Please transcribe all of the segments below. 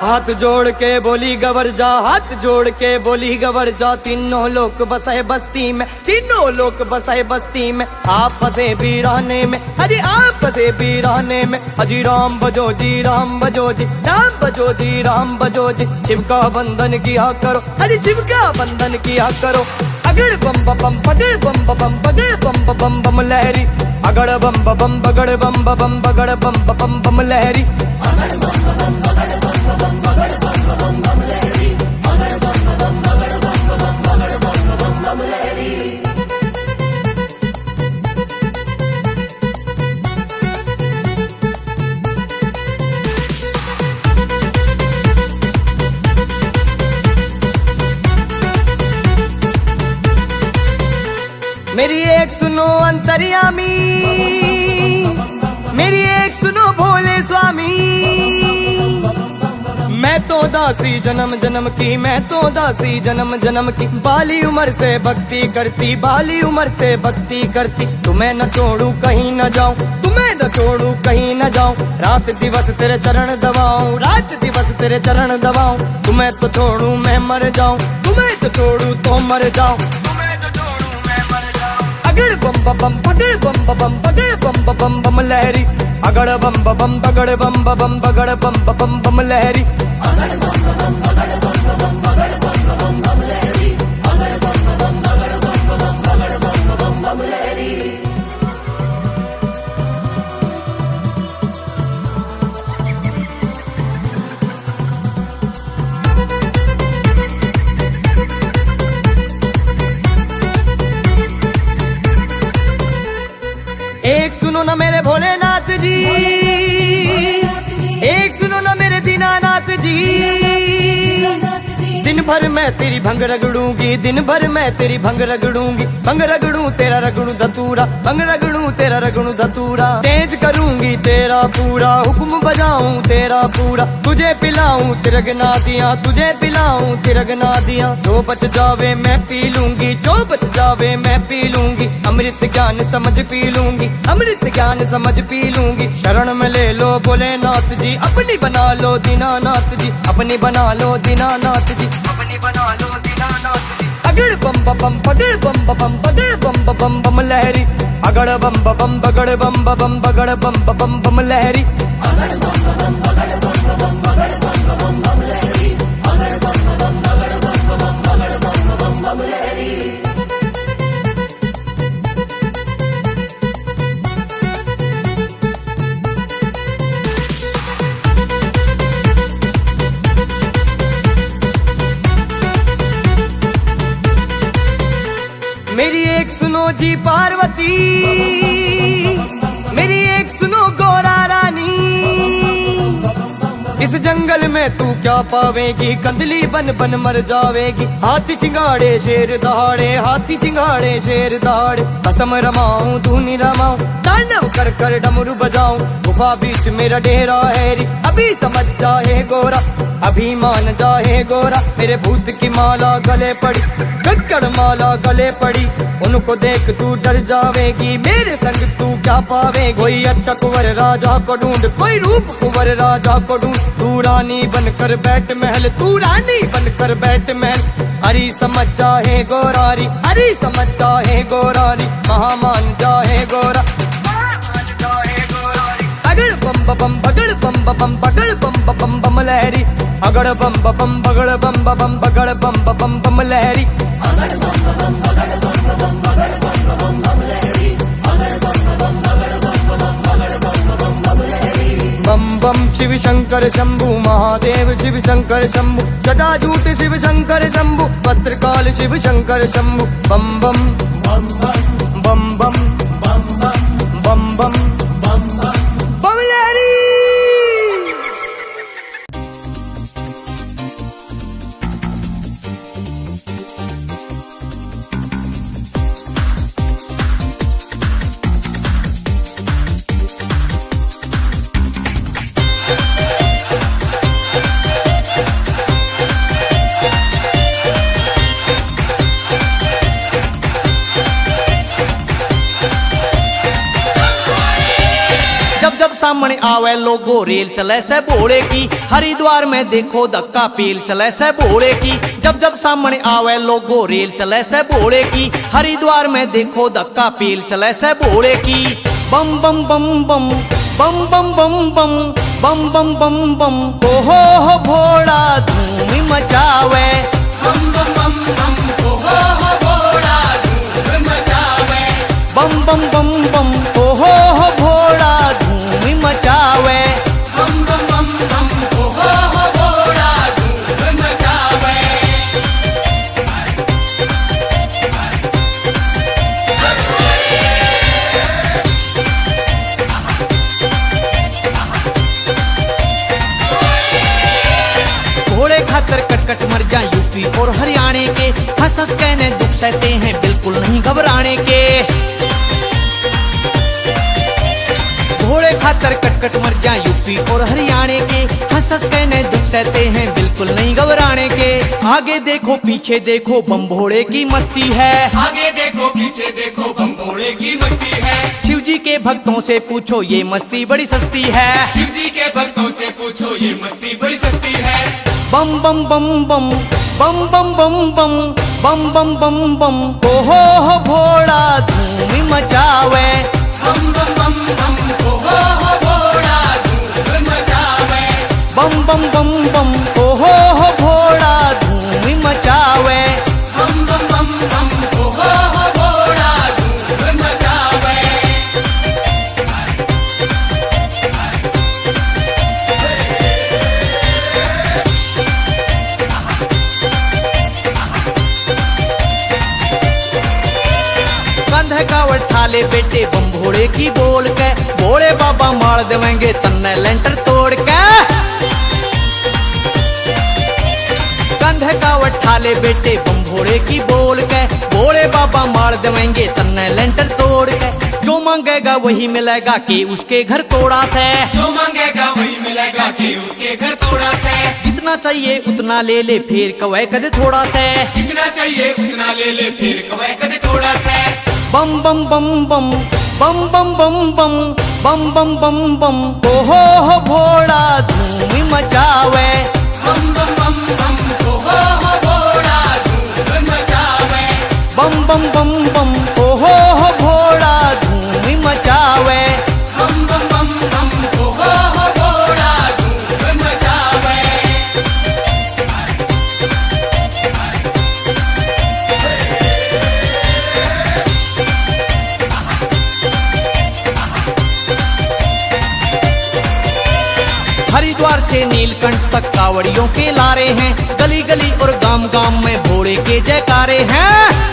हाथ जोड़ के बोली गवर जा, हाथ जोड़ के बोली गवर जा। तीनों लोग बसे बस्ती में, तीनों लोग बसे बस्ती में। आप फंसे वीराने में, अजी आप फंसे वीराने में। अजी राम बजो जी, राम बजो जी, राम बजो जी, राम बजो जी। शिव का बंधन किया करो, अजी शिव का बंधन किया करो। अगड़ बम बम पगड़ बम बम पगड़ बम बम बम लहरी। अगड़ बम बम बगड़ बम बम बगड़ बम बम बम लहरी। मेरी एक सुनो अंतर्यामी, मेरी एक सुनो भोले स्वामी। मैं तो दासी जन्म जन्म की, मैं तो दासी जन्म जन्म की। बाली उम्र से भक्ति करती, बाली उम्र से भक्ति करती। तुम्हें न छोड़ू कहीं न जाऊं, तुम्हें न छोड़ू कहीं न जाऊं। रात दिवस तेरे चरण दबाऊं, रात दिवस तेरे चरण दबाऊं। तुम्हें तो छोड़ू मैं मर जाऊं, तुम्हें तो छोड़ू तो मर जाऊं। अगड़ बम बम पगड़ बम बम पगड़ बम बम बम लहरी। अगड़ बम बम पगड़ बम बम पगड़ बम बम बम लहरी। एक सुनो ना मेरे भोलेनाथ जी, एक सुनो ना मेरे दीनानाथ जी। दिन भर मैं तेरी भंग रगड़ूंगी, दिन भर मैं तेरी भंग रगड़ूंगी। भंग रगड़ूं तेरा रगड़ूं धतूरा, भंग रगड़ूं तेरा रगड़ूं धतूरा। तेज करूंगी तेरा पूरा, हुक्म बजाऊं तेरा पूरा। तुझे पिलाऊं तिरगना दिया, तुझे पिलाऊं तिरगना दिया। जो बच जावे मैं पी लूंगी, जो बच जावे मैं पी लूंगी। अमृत ज्ञान समझ पी लूंगी, अमृत ज्ञान समझ पी लूंगी। शरण में ले लो भोलेनाथ जी, अपनी बना लो दीनानाथ जी, अपनी बना लो दीनानाथ जी, अपनी बना लो दीनानाथ जी। अगड़ बम बम पगड़ बम बम पगड़ बम बम बम लहरी। अगड़ बम बम बगड़ बम बम बगड़ बम बम बम लहरी। मेरी एक सुनो जी पार्वती, मेरी एक सुनो गौरा रानी। इस जंगल में तू क्या पावेगी, कंदली बन बन मर जावेगी। हाथी चिंगाड़े शेर दहाड़े, हाथी चिंगाड़े शेर दहाड़े। कसम रमाऊं धूनी रमाऊं, तांडव कर कर डमरू बजाऊं। गुफा बीच मेरा डेरा है री, अभी समझ जाए गोरा, अभी मान जाए गोरा। मेरे भूत की माला गले पड़ी, कक्कड़ माला गले पड़ी। उनको देख तू डर जावेगी, मेरे संग तू क्या पावेगी। कोई अच्छा कुंवर राजा को ढूंढ, कोई रूप कुंवर राजा को ढूंढ। तू रानी बनकर बैठ महल, तू रानी बनकर बैठ महल। हरी समझ जाए गोरारी, हरी समझ जाए गोरारी। महामान जाए गोरा, अगड़ बम बम बगड़ बम बम बगड़ बम बम बम लहरी। अगड़ बम बम बगड़ बम बम बगड़ बम बम बम लहरी। बम बम शिव शंकर शंभु, महादेव शिव शंकर शंभु। जटाजूट शिव शंकर शंभु, भद्रकाल शिव शंकर शंभु। बम बम बम बम बम बम बम बम बम बम लहरी। सामने आवे लोगो रेल चले से भोड़े की। हरिद्वार में देखो धक्का पेल चले से भोड़े की। जब जब सामने आवे लोगो रेल चले से भोड़े की। हरिद्वार में देखो धक्का पेल चले से भोड़े की। बम बम बम बम बम बम बम बम बम बम बम बम हो भोड़ा धूम मचावे। बम बम बम बम हो भोला धूम मचावे। बम बम बम बम हो भोड़ा धूम मचावे। बम बम बम बम हो भोला धूम मचावे। घोड़े खातर कटकट मर जा यूपी और हरियाणे के। हंस हंस कहने दुख सहते हैं बिल्कुल नहीं घबराने के। घोड़े खातर कटकट मर जा यूपी और हरियाणे के। हंस हंस कहने दुख सहते हैं बिल्कुल नहीं घबराने के। आगे देखो पीछे देखो बम भोड़े की मस्ती है। आगे देखो पीछे देखो बम भोले की मस्ती है। शिव जी के भक्तों से पूछो ये मस्ती बड़ी सस्ती है। शिव जी के भक्तों से पूछो ये मस्ती बड़ी सस्ती है। बम बम बम बम बम बम बम बम बम बम बम बम हो भोड़ा धूम मचावे। बम बम बम बम हो भोला धूम मचावे। बम बम बम बम हो भोड़ा धूम मचावे। बम बम बम बम हो भोला धूम मचावे। कंधे कावड़ ठाले बेटे बम भोड़े की बोल के। भोले बाबा मार देवेंगे तन्ने लेंटर तोड़ के। कंधे कावड़ ठाले बेटे बम भोड़े की बोल के। भोले बाबा मार देवेंगे तन्ने लेंटर तोड़ के। जो मांगेगा वही मिलेगा कि उसके घर तोड़ा से। जो मांगेगा वही मिलेगा कि उसके घर थोड़ा से। जितना चाहिए उतना ले ले फिर कवे कद थोड़ा से। जितना चाहिए उतना ले ले फिर कवे कदे थोड़ा से। बम बम बम बम बम बम बम बम बम बम बम बम हो भोड़ा धूम मचावे। बम बम बम बम हो भोला धूम मचावे। बम बम बम बम हो भोड़ा धूम मचावे। बम बम बम बम हो भोला धूम मचावे। हरिद्वार से नीलकंठ तक कावड़ियों के लारे हैं। गली गली और गांव गांव में भोड़े के जयकारे हैं।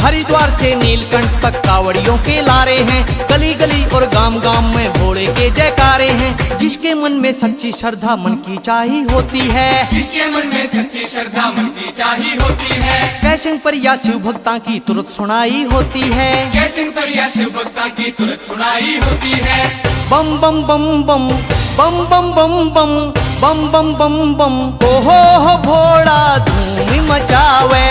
हरिद्वार से नीलकंठ तक कावड़ियों के लारे हैं। गली गली और गांव गांव में भोड़े के जयकारे हैं। जिसके मन में सच्ची श्रद्धा मन की चाही होती है। जिसके मन में सच्ची श्रद्धा मन की चाही होती है। कैसिंग पर या शिव भक्ता की तुरंत सुनाई होती है। कैसिंग पर या शिव भक्ता की तुरंत सुनाई होती है। बम बम बम बम बम बम बम बम बम बम बम बम हो भोड़ा धूम मचावे।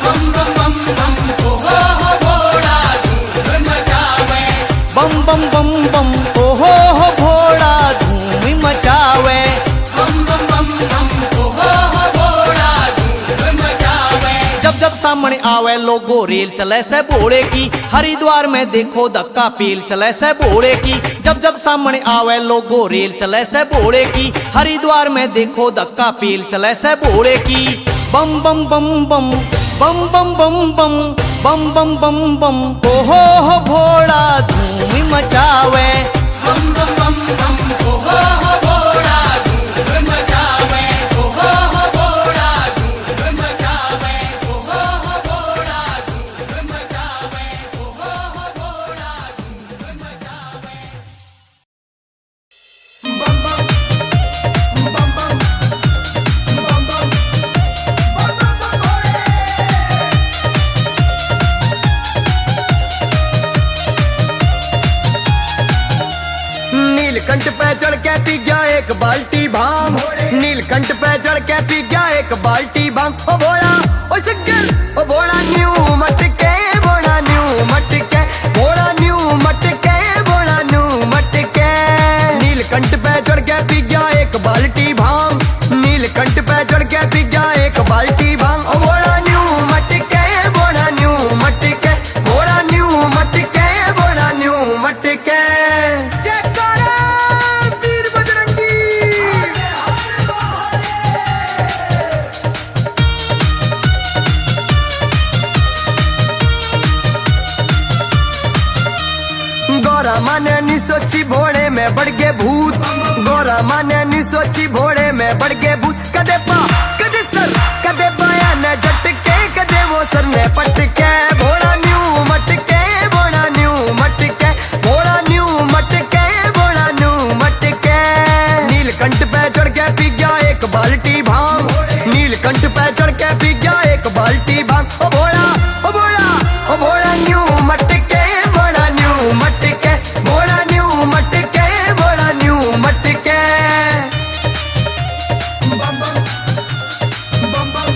बम बम बम बम हो भोला धूम मचावे। बम बम बम बम हो भोड़ा धूम मचावे। बम बम बम बम हो भोला धूम मचावे। जब जब सामने आवे लोगो रेल चले से भोड़े की। हरिद्वार में देखो धक्का पेल चले से भोड़े की। जब जब सामने आवे लोगो रेल चले से भोड़े की। हरिद्वार में देखो धक्का पेल चले से भोड़े की। बम बम बम बम बम बम बम बम बम बम बम बम हो भोड़ा धूम मचावे। बम बम बम बम हो भोला धूम मचावे। हो भोला धूम मचावे। हो भोला धूम मचावे। हो भोला धूम मचावे। बम बम बम बम बम बम नीलकंठ पे चढ़ के पी गया एक बाल्टी भांग। नीलकंठ पे चढ़ के पी गया एक बाल्टी भांग। ओ भोला ओ शंकर ओ भोला न्यू मटके। भोला न्यू मटके। भोला न्यू मटके। सोची भोड़े में बढ़ गए भूत, गोरा माने नी सोची भोड़े में बढ़ गए भूत। कदे पा कदे सर कदे पाया ने झटके, कदे वो सर ने पटके, भोड़ा न्यू मटके, भोड़ा न्यू मटके, भोड़ा न्यू मटके, भोड़ा न्यू मटके। नीलकंठ पे चढ़ के पी गया एक बाल्टी भांग, नीलकंठ पे चढ़ के पी गया एक बाल्टी भांग। ओ भोड़ा ओ भोड़ा ओ भोड़ा न्यू मटके, भोड़ा न्यू मटके, भोड़ा न्यू मटके, भोड़ा न्यू मटके। बम बम बम बम बम बम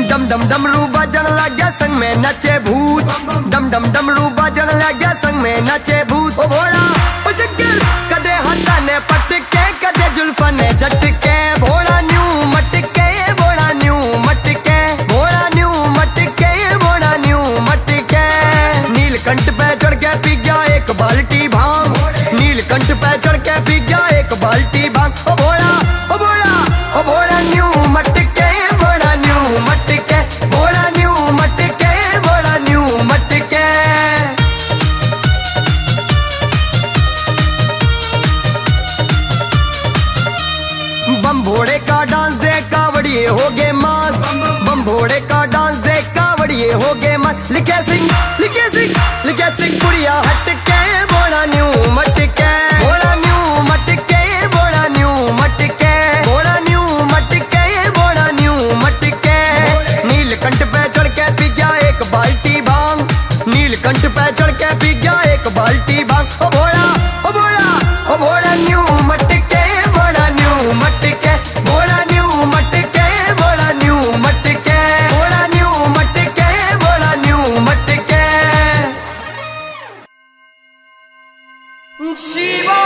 डम डम डमरू बजन लग गया संग में नचे भूत, डम डम डमरू बजन लग गया संग में नचे भूत। ओ भोड़ा ओ जग्गल कदे हाथा ने पटके, कदे जुल्फा ने झटके, भोड़ा न्यू मटके, भोड़ा न्यू मटके, भोड़ा न्यू मटके, भोड़ा न्यू मटके। नीलकंठ पे चढ़ के पी गया एक बाल्टी भांग, नीलकंठ पे चढ़ के पी गया एक बाल्टी भांग। ओ भोड़ा ओ भोड़ा ओ भोड़ा न्यू मटके, भोड़ा न्यू मटके, भोड़ा न्यू मटके, भोड़ा न्यू मटके। बम भोड़े का डांस देख कावड़िए हो गए मास, बम भोड़े का डांस देख कावड़िए हो गए मास। लिखे सिंह लिखे सिंह लिखे सिंह बुढ़िया हटके, भोड़ा न्यू मटके, भोड़ा न्यू मटके, भोड़ा न्यू मटके, भोड़ा न्यू मटके, भोड़ा न्यू मटके। नीलकंठ पे चढ़ के पी गया एक बाल्टी भांग, नीलकंठ पे चढ़ के पी गया एक बाल्टी भांग। ओ भोड़ा ओ भोड़ा ओ भोड़ा न्यू मटके, भोड़ा न्यू मटके, भोड़ा न्यू मटके, भोड़ा न्यू मटके, भोड़ा न्यू मटके, भोड़ा न्यू मटके। शिवा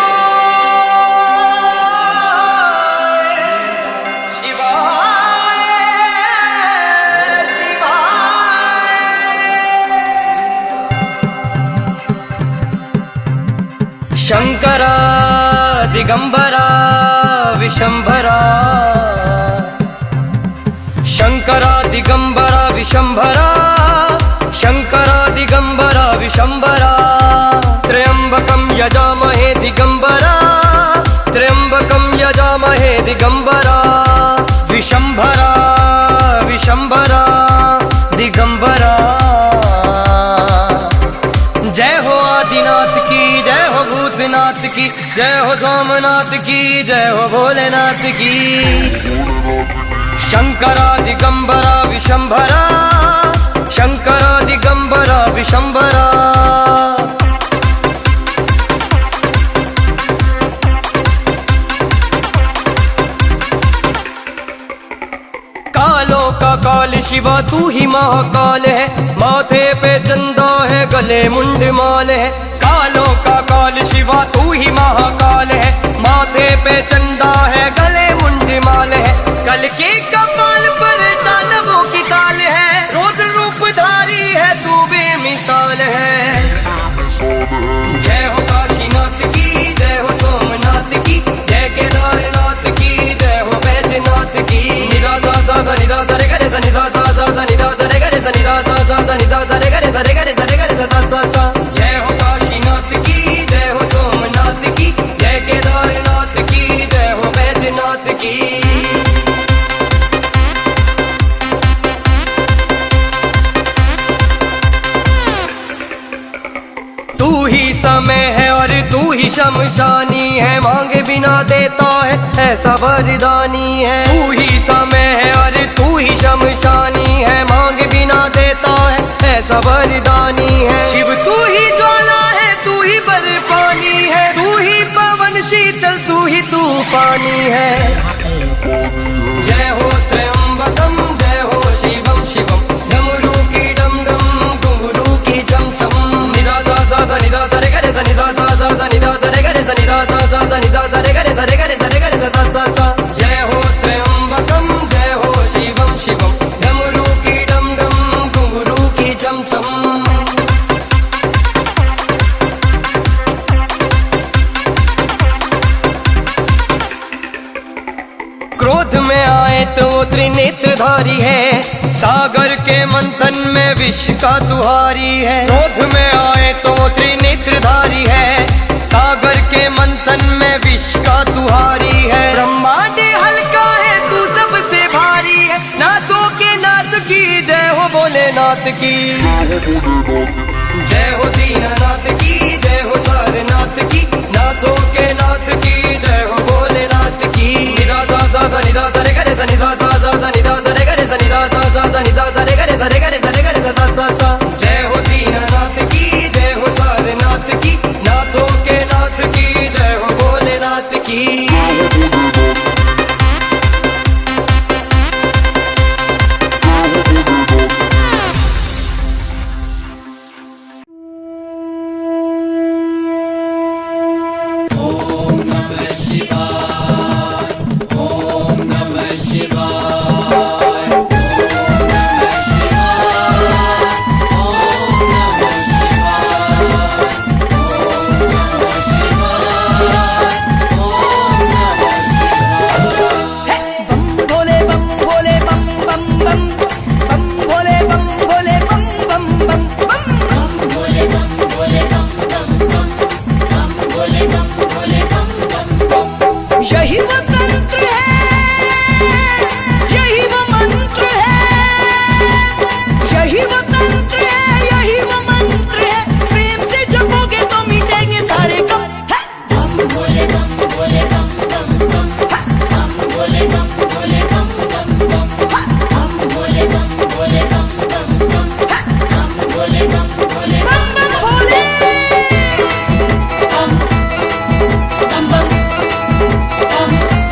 शंकरा दिगंबरा विशंभरा, शंकरा दिगंबरा विशंभरा, शंकरा दिगंबरा विशंभरा। त्र्यंबकं यजामहे दिगंबरा, त्र्यंबकं यजामहे दिगंबरा। विशंभरा विशंभरा दिगंबरा। जय हो आदिनाथ की, जय हो भूतनाथ की, जय हो सोमनाथ की, जय हो भोलेनाथ की। शंकरा दिगंबरा विशंभरा, शंकरा दिगंबरा विशंभरा। कालों का काल शिवा तू ही महाकाल है, माथे पे चंदा है गले मुंड माल है। कालों का काल शिवा तू ही महाकाल है, माथे पे चंदा है गले मुंड माल है। कल के कपाल पर दानवों की ताल है, रोज रूपधारी है तू बेमिसाल है। जय हो काशीनाथ की, जय हो सोमनाथ की, जय केदारनाथ की, जय हो बैजनाथ की। निदा सा सा सा निदा सा रे गा रे सा निदा सा सा सा निदा सा रे गा रे सा निदा सा सा सा निदा सा रे गा रे सा रे गा रे सा रे गा रे सा सा सा। जय हो काशीनाथ की, जय हो सोमनाथ की, जय केदारनाथ की, जय हो बैजनाथ की। तू ही समय है और तू ही शमशानी है, मांगे बिना देता है ऐसा वरदानी है। तू ही समय है और तू ही शमशानी है, मांगे बिना देता है ऐसा वरदानी है। शिव तू ही ज्वाला है, तू ही बर्फानी है, तू ही पवन शीतल, तू ही तूफानी है। जय हो त्र्यंबकम, जय हो शिवम शिवम, डमरू की डम डम घुंघरू की चम चम। निदा सा सा सा निदा सा रे गा रे सा निदा सा सा सा निदा सा रे गा रे सा निदा सा सा सा निदा सा रे गा रे सा रे गा रे सा रे गा रे सा सा सा। जय हो त्र्यंबकम, जय हो शिवम शिवम, डमरू की डम डम घुंघरू की चम चम। क्रोध में आए तो वो त्रिनेत्रधारी है, सागर के मंथन में विष का तुहारी है। क्रोध में आए तो वो त्रिनेत्रधारी है, सागर के मंथन में विष का तुहारी है। ब्रह्मांड हल्का है तू सबसे भारी है, नाथों के नाथ की जय हो भोलेनाथ की, जय हो दीनानाथ की, जय हो सारनाथ की, नाथों के नाथ की जय हो भोलेनाथ की। निधा सा सा सा निधा सा रे गरे सा निधा सा सा सा निधा सा रे गरे सा निधा सा सा सा निधा सा रे गरे सा रे गरे सा रे गरे सा सा सा। जय हो दीनानाथ की, जय हो सारनाथ की, नाथों के नाथ की जय हो भोलेनाथ की। यही वो तंत्र है, यही वो मंत्र है, यही वो तंत्र है, यही वो मंत्र है। प्रेम से जपोगे तो मिटेंगे सारे गम। बम भोले बम भोले बम बम बम, बम भोले बम भोले बम बम बम, बम भोले बम भोले बम बम बम, बम भोले बम भोले बम बम भोले बम बम बम बम।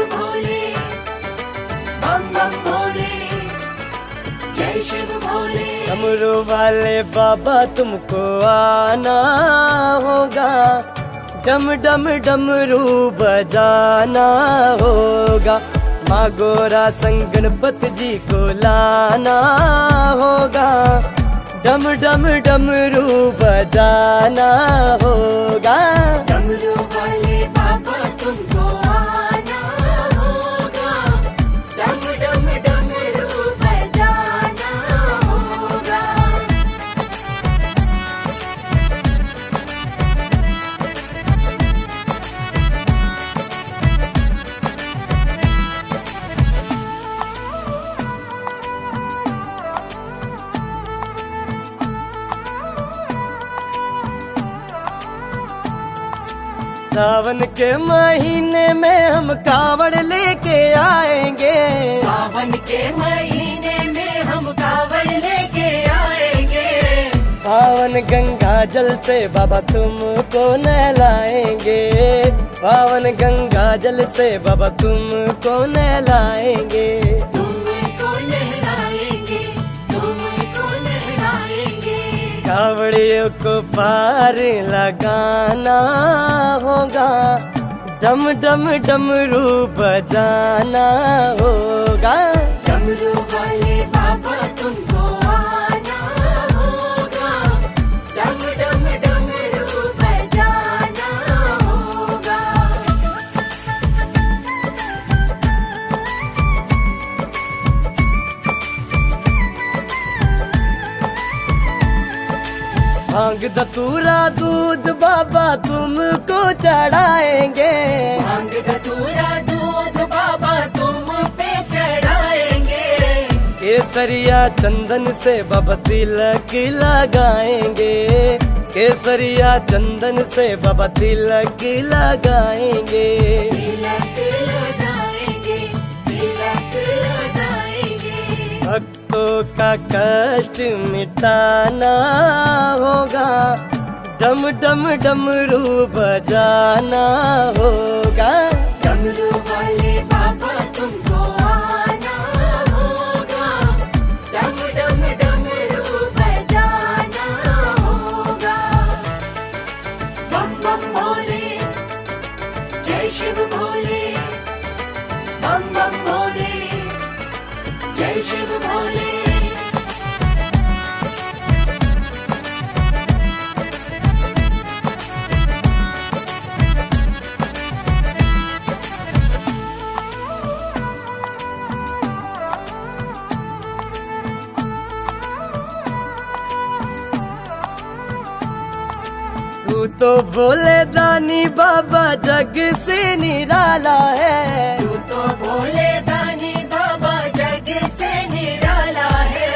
शिव भोले, बम बम भोले, जय शिव भोले। डमरू वाले बाबा तुमको आना होगा, डम डम डमरू बजाना होगा। माँ गोरा संग गणपति जी को लाना होगा, डम डम डमरू बजाना होगा। डमरू वाले बाबा तुमको आना होगा, डम डम डमरू बजाना होगा। सावन के महीने में हम कावड़ लेके आएंगे, सावन के महीने में हम कावड़ लेके आएंगे। पावन गंगा जल से बाबा तुमको नहलाएंगे, पावन गंगा जल से बाबा तुमको नहलाएंगे। तुमको नहलाएंगे, तुमको नहलाएंगे। कावड़ियों को पार लगाना होगा, डम डम डमरू बजाना होगा। डमरू वाले बाबा तुमको आना होगा, डम डम डमरू बजाना होगा। भांग धतूरा दूध बाबा तुमको चढ़ाएंगे, भांग धतूरा दूध बाबा तुम पे चढ़ाएंगे। केसरिया चंदन से बाबा तिलक लगाएंगे, केसरिया चंदन से बाबा तिलक लगाएंगे। तिलक लगाएंगे, तिलक लगाएंगे। भक्तों का कष्ट मिटाना होगा, डम डम डमरू बजाना होगा। डमरू वाले बाबा तुमको आना होगा, डम डम डमरू बजाना होगा। बम बम भोले, जय शिव भोले, बम बम भोले, जय शिव भोले। तू तो भोले दानी बाबा जग से निराला है, तू तो भोले दानी बाबा जग से निराला है।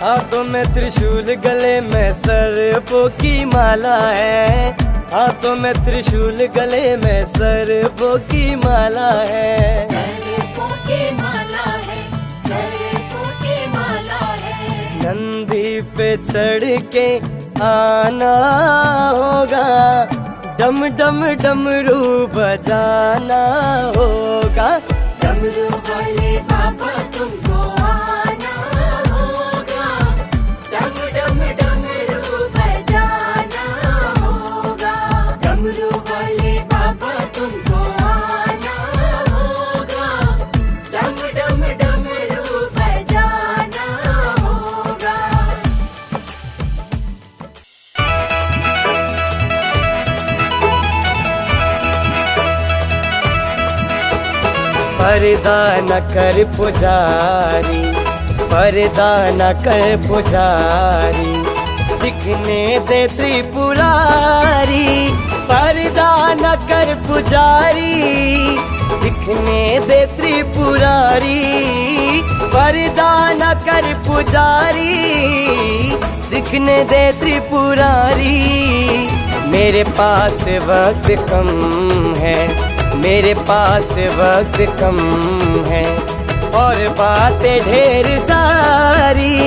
हाथों में त्रिशूल गले में सर्पों की माला है, हाथों में त्रिशूल गले में सर्पों की माला है। सर्पों के माला है, सर्पों के माला है। नंदी पे चढ़ के आना होगा, डम डम डमरू बजाना होगा। डमरू वाले बाबा तुमको आना होगा, डम डम डमरू बजाना होगा। डमरू वाले बाबा तुमको आना होगा, डम डम डमरू बजाना होगा। पर्दा न कर पुजारी, पर्दा न कर पुजारी, दिखने दे त्रिपुरारी। पर्दा न कर पुजारी, दिखने दे त्रिपुरारी। पर्दा न कर पुजारी, दिखने दे त्रिपुरारी। मेरे पास वक्त कम है, मेरे पास वक्त कम है, और बातें ढेर सारी।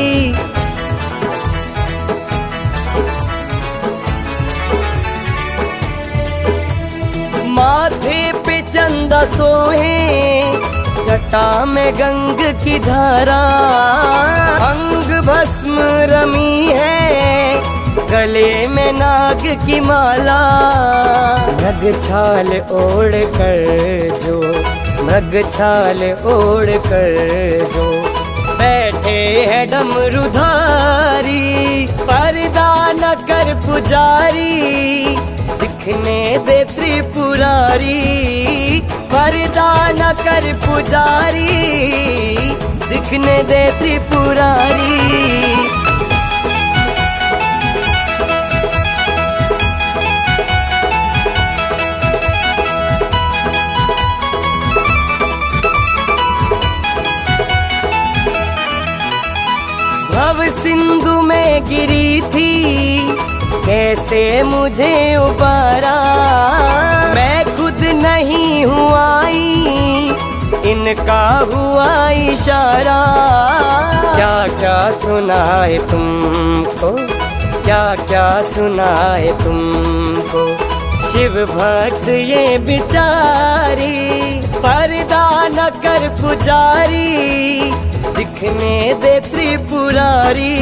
माथे पे चंदा सोहे जटा में गंग की धारा, अंग भस्म रमी है गले में नाग की माला। मृग छाल ओढ़ कर जो, मृग छाल ओढ़ कर जो बैठे हैं डमरूधारी। पर्दा न कर पुजारी, दिखने दे त्रिपुरारी। पर्दा न कर पुजारी, दिखने दे त्रिपुरारी। भव सिंधु में गिरी थी, कैसे मुझे उबारा। मैं खुद नहीं हूँ आई, इनका हुआ इशारा। क्या क्या सुनाए तुमको, क्या क्या सुनाए तुमको, शिव भक्त ये बिचारी। पर्दा न कर पुजारी, दिखने दे त्रिपुरारी।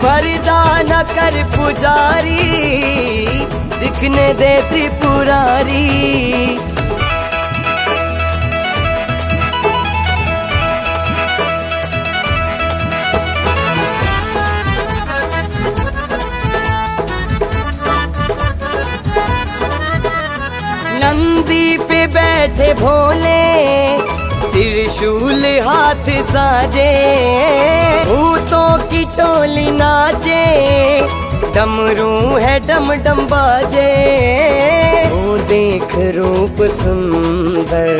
पर्दा न कर पुजारी, दिखने दे त्रिपुरारी। नंदी पे बैठे भोले, त्रिशूल हाथ साजे। भूतों की टोली नाचे, डमरू है डम डम बाजे। वो देख रूप सुंदर,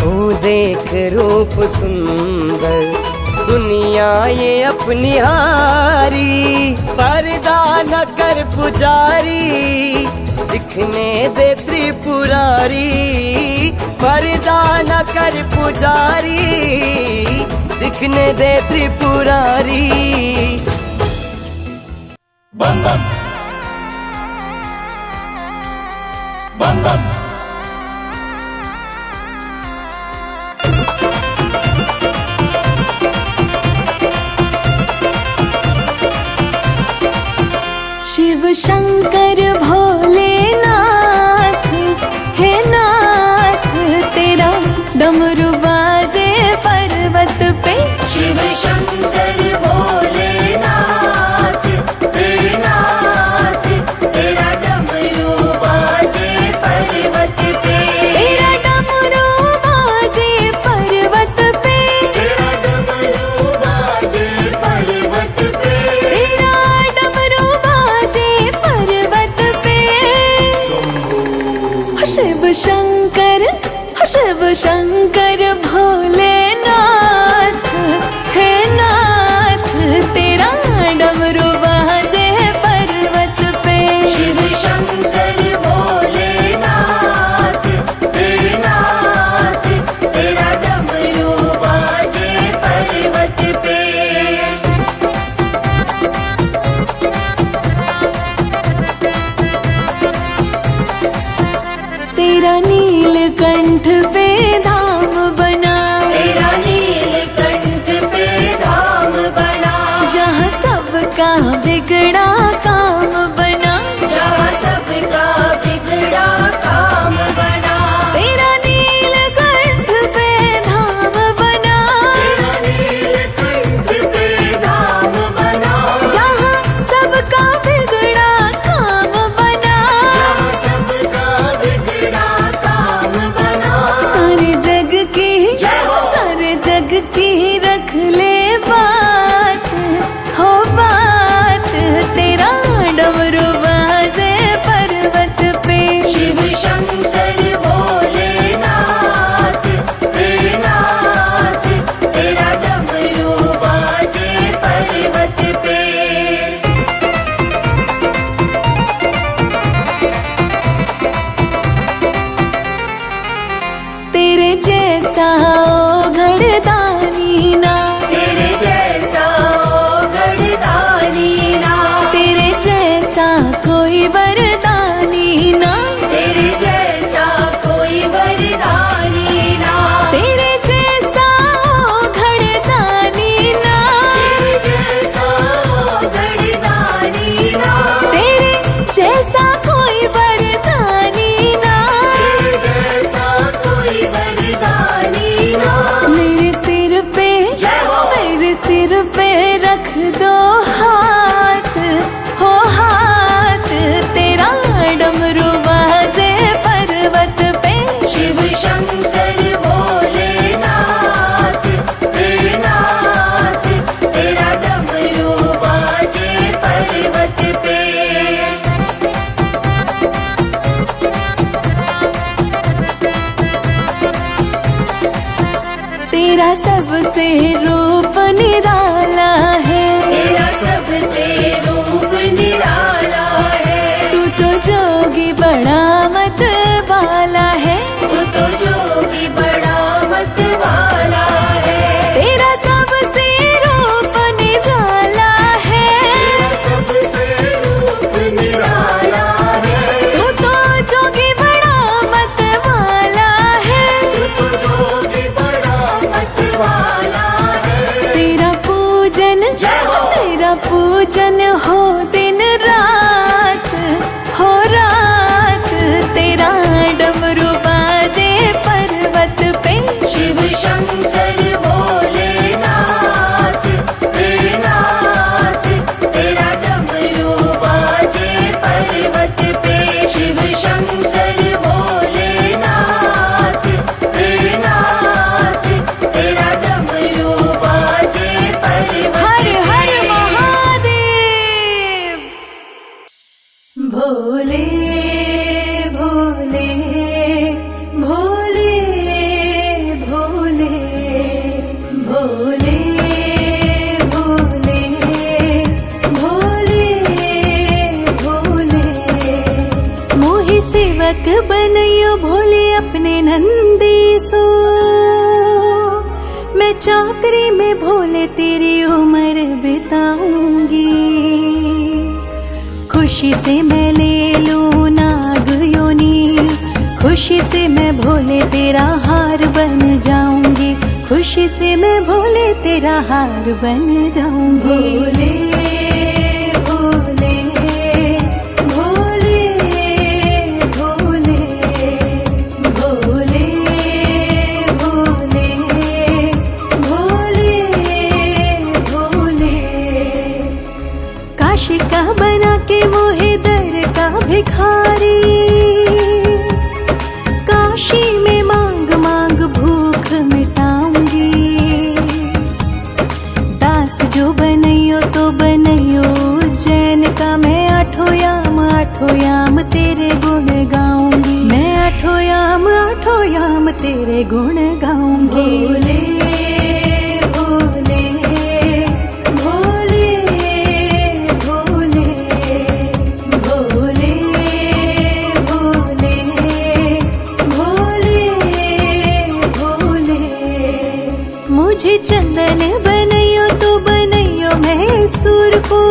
वो देख रूप सुंदर, दुनिया ये अपनी हारी। पर्दा न कर पुजारी, दिखने दे त्रिपुरारी। पर्दा न कर पुजारी, दिखने दे त्रिपुरारी। बम बम बम बम। शिव शंकर भोलेनाथ, हे नाथ तेरा डमरू बाजे पर्वत पे। शिव शंकर भोलेनाथ, हे नाथ तेरा डमरू बाजे पर्वत पे। तेरा डमरू बाजे पर्वत पे, तेरा डमरू बाजे पर्वत पे। तेरा डमरू बाजे पर्वत पे। शिव शंकर, शिव शंकर भोलेनाथ, हे नाथ तेरा डमरू बाजे पर्वत पे। शिव शंकर भोलेनाथ, हे नाथ तेरा डमरू बाजे पर्वत पे। तेरा नीलकंठ पे धाम बना, तेरा सबसे रूप निराला है, तेरा सबसे रूप निराला है। तू तो जोगी बड़ा मत वाला है, तू तो जोगी बड़ा मत वाला है। तेरा सबसे रूप निराला है, तेरा सबसे रूप निराला है। तू तो जोगी बड़ा मत वाला है, तू तो जोगी बड़ा मत वाला है। तेरा पूजन तेरा पूजन हो दिन रात, हो रात तेरा डमरू बाजे पर्वत पे। शिव शंकर भोलेनाथ हे नाथ, तेरा डमरू बाजे पर्वत पे। शिव शंकर भोलेनाथ हे नाथ, तेरा डमरू बाजे पर्वत हर पे। हर महादेव। भोले भोले भोले भोले भोले भोले भोले भोले। मोहि सेवक बनइयो भोले अपने नंदीसो, मैं चाकरी में भोले तेरी उम्र बिताऊंगी। खुशी से मैं ले लूं नाग योनी, खुशी से मैं भोले तेरा हार बन जाऊंगी। खुशी से मैं भोले तेरा हार बन जाऊंगी। भोले भोले भोले भोले भोले भोले भोले। काशी का बना के मोहे दर का भिखारी, काशी में मांग मांग भूख मिटाऊंगी। दास जो बनइयो तो बनइयो उज्जैन का, मैं आठों याम तेरे गुण गाऊंगी। मैं आठों याम तेरे गुण गाऊंगी। भोले भोले भोले भोले भोले भोले भोले। मुझे चंदन बनइयो तो बनइयो मैसूर को,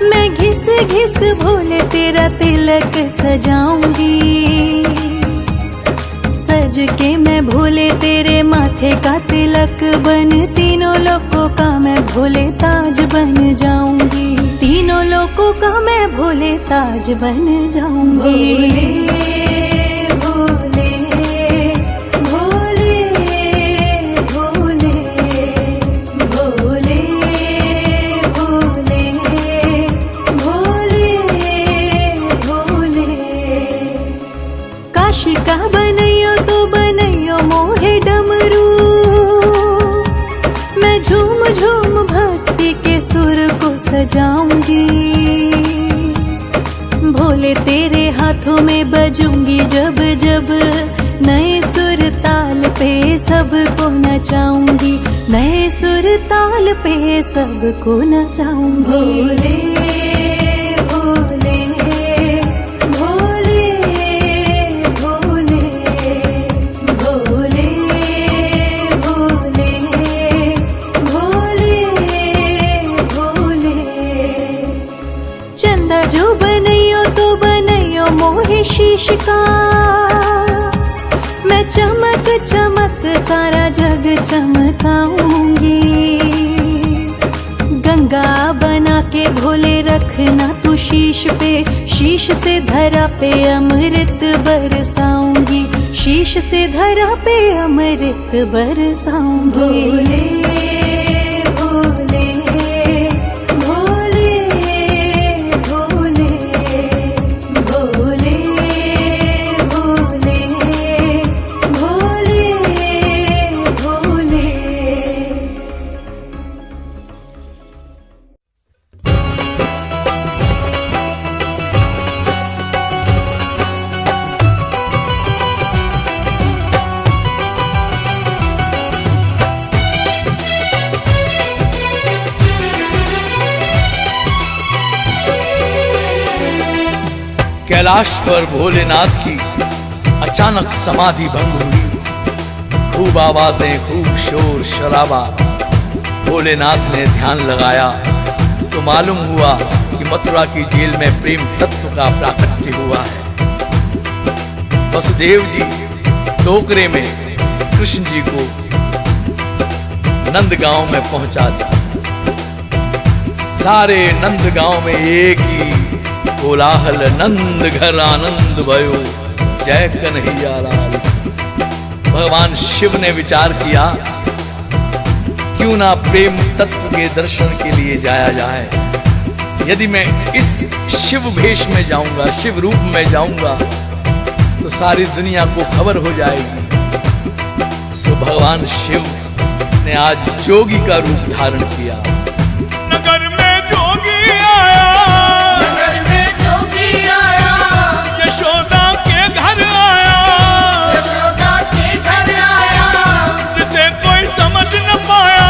मैं घिस घिस भोले तेरा तिलक सजाऊंगी। सज के मैं भोले तेरे माथे का तिलक बन, तीनों लोगों का मैं भोले ताज बन जाऊंगी। तीनों लोगों का मैं भोले ताज बन जाऊंगी। भोले भोले भोले भोले भोले भोले भोले। काशी का बनइयो तो बनइयो मोहे डमरू, मैं झूम झूम भक्ति के सुर को सजाऊंगी। भोले तेरे हाथों में बजूंगी जब जब, नए सुर ताल पे सबको नचाऊंगी। नए सुर ताल पे सबको नचाऊंगी। भोले भोले भोले भोले भोले भोले भोले। चंदा जो बनइयो तो बनइयो मोहे शीश का, मैं चमक चमक सारा जग चमकाऊंगी। गंगा बना के भोले रखना तू शीश पे, शीश से धरा पे अमृत बरसाऊंगी। शीश से धरा पे अमृत बरसाऊंगी। भोले भोले भोले भोले भोले भोले भोले। कैलाश पर भोलेनाथ की अचानक समाधि भंग हुई। खूब आवाजें, खूब शोर शराबा। भोलेनाथ ने ध्यान लगाया तो मालूम हुआ कि मथुरा की जेल में प्रेम तत्व का प्राकट्य हुआ है। वसुदेव जी टोकरे में कृष्ण जी को नंदगांव में पहुंचा दिया। सारे नंदगांव में एक ही कोलाहल, नंद घर आनंद भयो, जय कन्हैया लाल। भगवान शिव ने विचार किया क्यों ना प्रेम तत्व के दर्शन के लिए जाया जाए। यदि मैं इस शिव भेष में जाऊंगा, शिव रूप में जाऊंगा, तो सारी दुनिया को खबर हो जाएगी। सो भगवान शिव ने आज जोगी का रूप धारण किया। नगर में जोगी आया, नगर में जोगी आया, यशोदा के घर आया, यशोदा के घर आया, जिसे कोई समझ न पाया,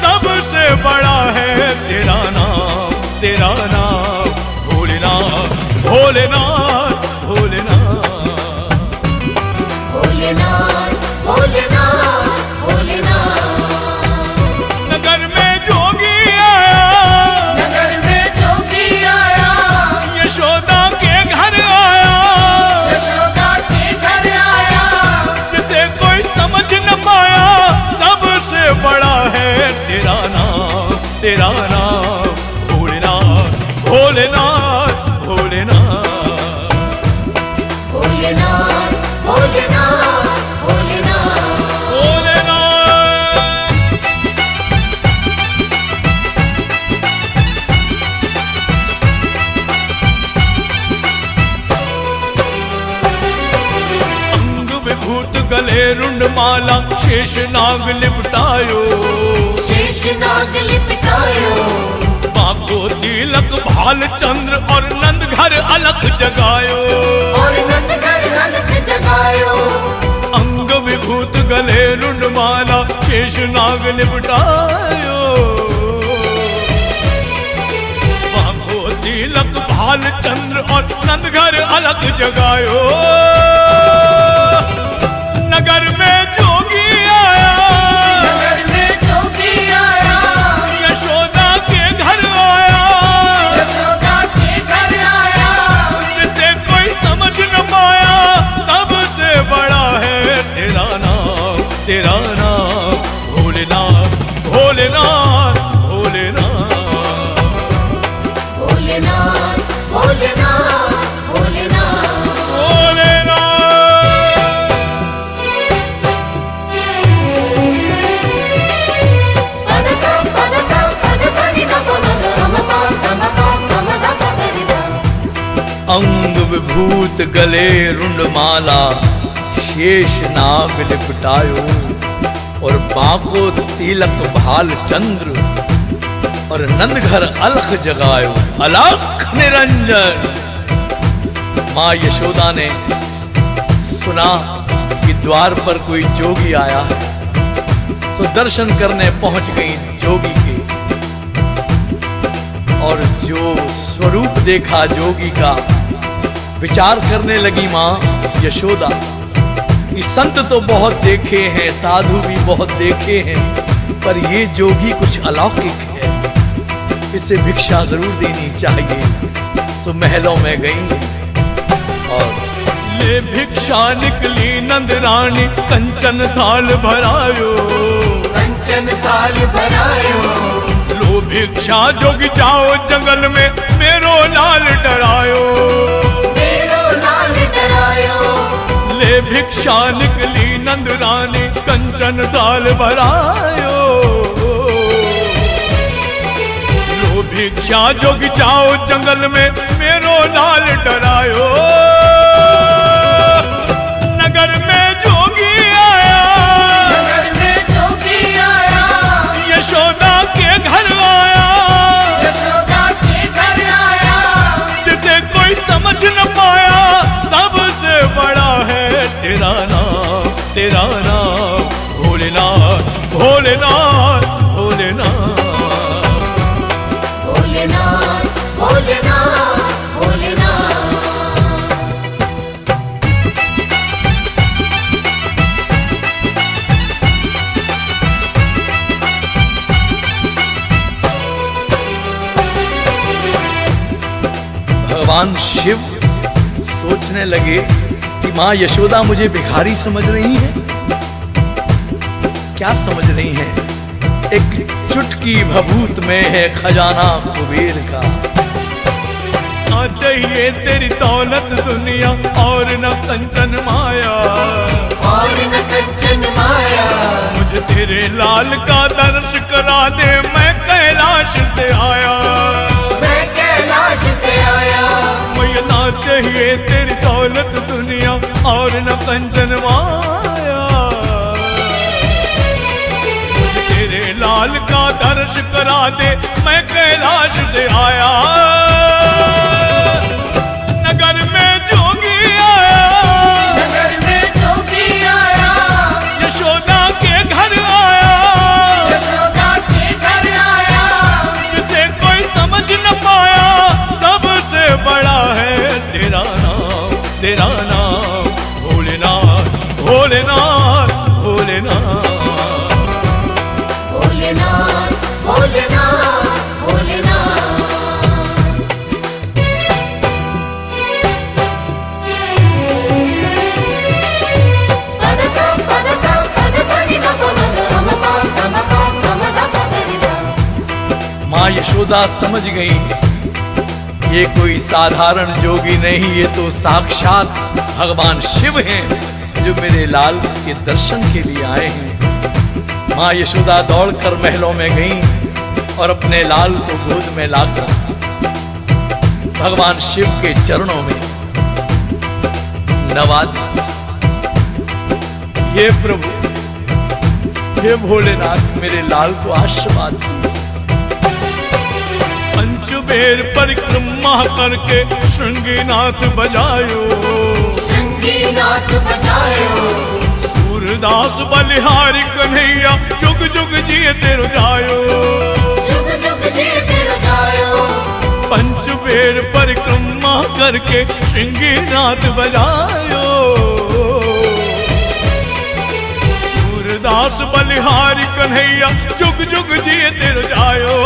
सबसे बड़ा है तेरा नाम, तेरा नाम भोलेनाथ, भोलेनाथ, भोलेनाथ। भोलेनाथ, भोलेनाथ, भोलेनाथ। नगर में जोगी आया, नगर में जोगी आया, यशोदा के घर आया, यशोदा के घर आया, जिसे कोई समझ न पाया, सबसे बड़ा है तेरा नाम, तेरा नाम भोलेनाथ, भोलेनाथ, भोलेनाथ। भोलेनाथ, भोलेनाथ, भोलेनाथ। भोलेनाथ। अंग विभूत गले रुंड माला, शेष नाग लिपटायो, शेष नाग लिपटायो, बाको तिलक भाल चंद्र और नंद घर अलख जगायो। और नंद घर अलख जगायो। अंग विभूत गले रुंड माला, शेष नाग लिपटायो, बाको तिलक भाल चंद्र और नंद घर अलख जगायो। नगर में जोगी आया, नगर में जोगी आया, यशोदा के घर आया, यशोदा के घर आया, जिसे कोई समझ न पाया, सबसे बड़ा है तेरा नाम, तेरा नाम भोलेनाथ, भोलेनाथ, भोलेनाथ। भोलेनाथ, भोलेनाथ, भोलेनाथ। भोलेनाथ। पदसा पदसा पदसा नि ध प म ग म प म प म ध प ग रि सा। अंग विभूत गले रुंड माला, शेष नाग लिपटायो, और बाको तिलक भाल चंद्र और नंद घर अलख जगायो, अलख निरंजन। माँ यशोदा ने सुना कि द्वार पर कोई जोगी आया है, तो दर्शन करने पहुंच गई जोगी के। और जो स्वरूप देखा जोगी का, विचार करने लगी माँ यशोदा कि संत तो बहुत देखे हैं, साधु भी बहुत देखे हैं, पर ये जोगी कुछ अलौकिक है, इसे भिक्षा जरूर देनी चाहिए। तो महलों में गई और ले भिक्षा निकली नंद रानी, कंचन थाल भरायो, कंचन थाल भरायो, लो भिक्षा जोगी जाओ जंगल में, मेरो लाल डरायो। मेरो लाल डरायो, ले भिक्षा निकली नंद रानी, कंचन थाल भरायो, लो भिक्षा जोगी जाओ जंगल में, मेरो लाल डरायो। नगर में जोगी आया, नगर में जोगी आया, यशोदा के घर आया, यशोदा के घर आया, जिसे कोई समझ न पाया, सबसे बड़ा है तेरा नाम, तेरा नाम भोलेनाथ, भोलेनाथ, भोलेनाथ। भोलेनाथ, भोलेनाथ, भोलेनाथ। भगवान शिव सोचने लगे कि माँ यशोदा मुझे भिखारी समझ रही है। क्या समझ रही है? एक चुटकी भभूत में है खजाना कुबेर का। आ चाहिए तेरी दौलत दुनिया और न कंचन माया, और न कंचन माया। मुझे तेरे लाल का दर्श करा दे, मैं कैलाश से आया, मैं कैलाश से आया। मुझे ना चाहिए तेरी दौलत दुनिया और न कंचन माया, मुझे तेरे लाल का दर्श करा दे, मैं कैलाश से आया। नगर में जोगी आया, नगर में जोगी आया, यशोदा के घर आया, यशोदा के घर आया। जिसे कोई समझ न पाया, सबसे बड़ा है तेरा नाम, तेरा नाम भोलेनाथ, भोलेनाथ, भोलेनाथ, भोलेनाथ, भोलेनाथ, भोलेनाथ। माँ यशोदा समझ गई ये कोई साधारण जोगी नहीं, ये तो साक्षात भगवान शिव हैं जो मेरे लाल के दर्शन के लिए आए हैं। माँ यशोदा दौड़कर महलों में गईं और अपने लाल को गोद में लाकर भगवान शिव के चरणों में नवा दी। ये प्रभु, हे भोलेनाथ, मेरे लाल को आशीर्वाद दी। पंचबेर परिक्रमा करके श्रृंगीनाथ बजायो, श्रृंगीनाथ बजायो। सूरदास बलिहारी कन्हैया, जुग जुग जिए तेरो जायो, जुग जुग जी तेरो जायो। पंचबेर परिक्रमा करके श्रृंगीनाथ बजायो, सूरदास बलिहारी कन्हैया, जुग जुग जिए तेरो जायो।